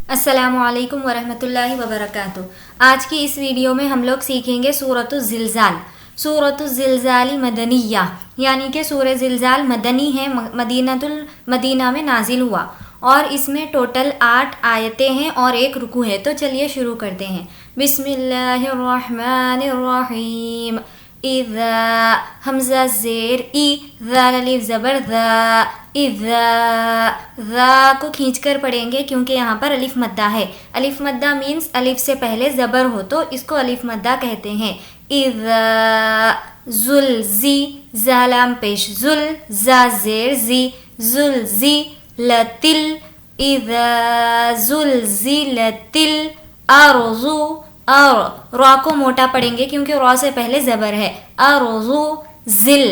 السلام علیکم ورحمۃ اللہ وبرکاتہ۔ آج کی اس ویڈیو میں ہم لوگ سیکھیں گے سورۃ الزلزال۔ سورۃ الزلزال مدنیہ، یعنی کہ سورہ زلزال مدنی ہے، مدینہ میں نازل ہوا، اور اس میں ٹوٹل 8 آیتیں ہیں اور 1 رکوع ہے۔ تو چلیے شروع کرتے ہیں۔ بسم اللہ الرحمن الرحیم۔ اذا حمزہ زیر ای، ذال الف زبر ذا، اذا، ذا کو کھینچ کر پڑھیں گے کیونکہ یہاں پر الف مدہ ہے۔ الف مدہ مینس الف سے پہلے زبر ہو تو اس کو الف مدہ کہتے ہیں۔ اذا زل زی، زالام پیش زل، زا زیر زی، زل زی لتل، اذا زلزلتل ارض، را کو موٹا پڑھیں گے کیونکہ را سے پہلے زبر ہے۔ ارض زل،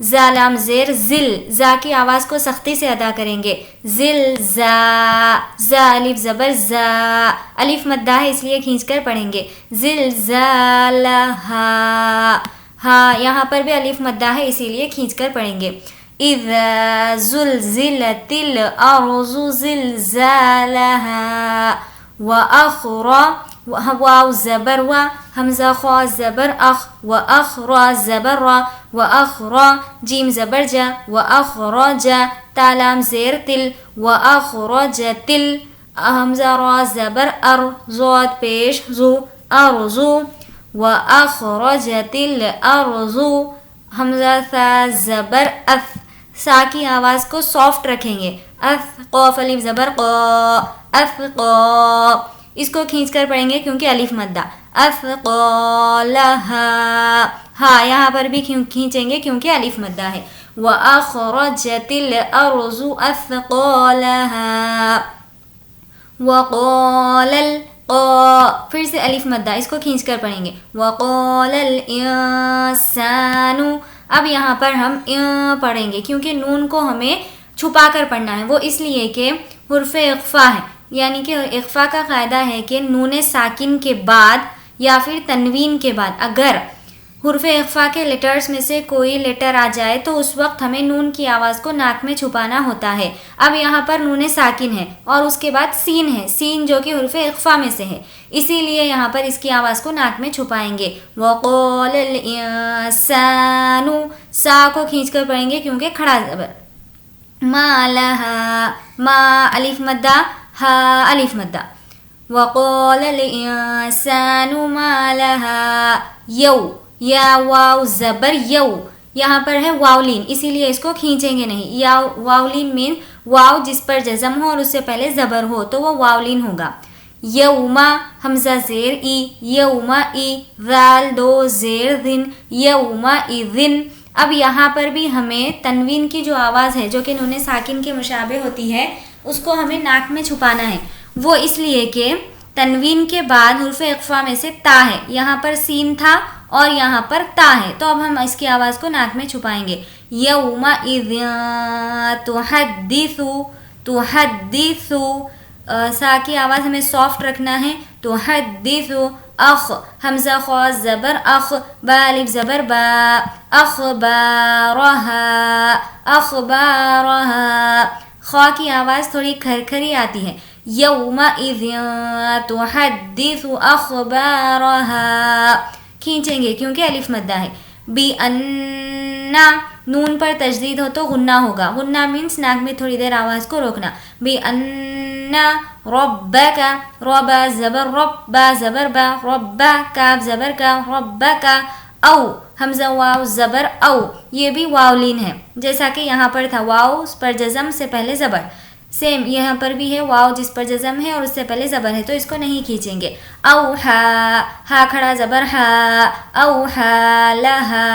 زالام زیر زل، زا کی آواز کو سختی سے ادا کریں گے۔ زل زا، زا الف زبر زا، الف مدہ ہے اس لیے کھینچ کر پڑھیں گے۔ زلزالہا، ہاں یہاں پر بھی الف مدہ ہے اسی لیے کھینچ کر پڑھیں گے۔ اذا زلزلت الارض زلزالہا، واخرى، واو زبر و، حمزہ خوا زبر اخ، واخرى زبر را، واخرى جیم زبر جا، واخرج تالام زیر تل، واخرجت ال، حمزہ را زبر ار، ضاد پیش زو، ارزو، واخرجت الارض، حمزہ ثا زبر اث، سا کی آواز کو سافٹ رکھیں گے۔ اث، قاف الف زبر قا، اثقا، اس کو کھینچ کر پڑھیں گے کیونکہ الف مدہ۔ اثقالہا، ہاں یہاں پر بھی کھینچیں گے کیونکہ الف مدہ ہے۔ وَأَخْرَجَتِ الْأَرْضُ أَثْقَالَهَا، وَقَالَ پھر سے الف مدہ، اس کو کھینچ کر پڑھیں گے۔ وَقَالَ الْإِنسَانُ، اب یہاں پر ہم پڑھیں گے کیونکہ نون کو ہمیں چھپا کر پڑھنا ہے، وہ اس لیے کہ حرف اخفا ہے، یعنی کہ اخفا کا قاعدہ ہے کہ نون ساکن کے بعد یا پھر تنوین کے بعد اگر حرف اخفا کے لیٹرز میں سے کوئی لیٹر آ جائے تو اس وقت ہمیں نون کی آواز کو ناک میں چھپانا ہوتا ہے۔ اب یہاں پر نون ساکن ہے اور اس کے بعد سین ہے، سین جو کہ حرف اخفا میں سے ہے، اسی لیے یہاں پر اس کی آواز کو ناک میں چھپائیں گے۔ وَقَالَ الْإِنسَانُ، سا کو کھینچ کر پڑھیں گے کیونکہ کھڑا زبر۔ ما لہا، ما الف مدہ، ہا الف مدہ۔ وَقَالَ الْإِنسَانُ مَا لَهَا، یو، یا واو زبر یو، یہاں پر ہے واولین اسی لیے اس کو کھینچیں گے نہیں۔ یا واولین مین واو جس پر جزم ہو اور اس سے پہلے زبر ہو تو وہ واولین ہوگا۔ یوما حمزہ زیر ای، یوما ای، ذال دو زیر ذن، یوما اذن۔ اب یہاں پر بھی ہمیں تنوین کی جو آواز ہے جو کہ نون ساکن کے مشابہ ہوتی ہے اس کو ہمیں ناک میں چھپانا ہے، وہ اس لیے کہ تنوین کے بعد حرف اخفا میں سے تا ہے، یہاں پر سین تھا اور یہاں پر تا ہے، تو اب ہم اس کی آواز کو ناک میں چھپائیں گے۔ یومئذ تحدث، تحدث، سا کی آواز ہمیں سافٹ رکھنا ہے۔ تحدث، اخ، حمزہ خوا زبر اخ، با الف زبر با، اخبارہا، اخبارہا، خوا کی آواز تھوڑی کھرکھری آتی ہے۔ یومئذ تحدث اخبارہا، کھینچیں گے کیونکہ الف مدہ ہے۔ بِأَنَّ، نون پر تشدید ہو تو غنہ ہوگا، غنہ مینس ناک میں تھوڑی دیر آواز کو روکنا۔ بِأَنَّ رَبَّكَ، رَبَّ زبر رب، با زبر با، رَبَّ کاف زبر کا، رَبَّكَ، او حمزہ واو زبر او، یہ بھی واولین ہے جیسا کہ یہاں پر تھا، واو پر جزم سے پہلے زبر، سیم یہاں پر بھی ہے واو جس پر جزم ہے اور اس سے پہلے زبر ہے تو اس کو نہیں کھینچیں گے۔ اوحا، ہا کھڑا زبر ہا، اوحا لہا،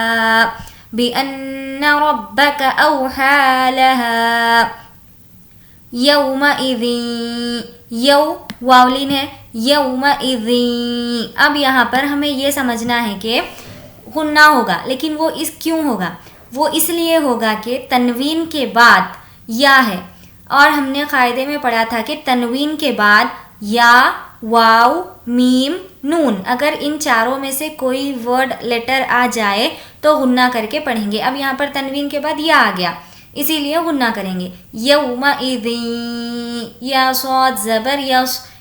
بِأَنَّ رَبَّكَ اوحا لہا، یومئذ، یو واولین ہے، یومئذ۔ اب یہاں پر ہمیں یہ سمجھنا ہے کہ غنہ ہوگا، لیکن وہ اس کیوں ہوگا؟ وہ اس لیے ہوگا کہ تنوین کے بعد یا ہے، اور ہم نے قاعدے میں پڑھا تھا کہ تنوین کے بعد یا، واو، میم، نون، اگر ان چاروں میں سے کوئی ورڈ لیٹر آ جائے تو غنہ کر کے پڑھیں گے۔ اب یہاں پر تنوین کے بعد یا آ گیا اسی لیے غنہ کریں گے۔ یومئذ، یا صاد زبر یس،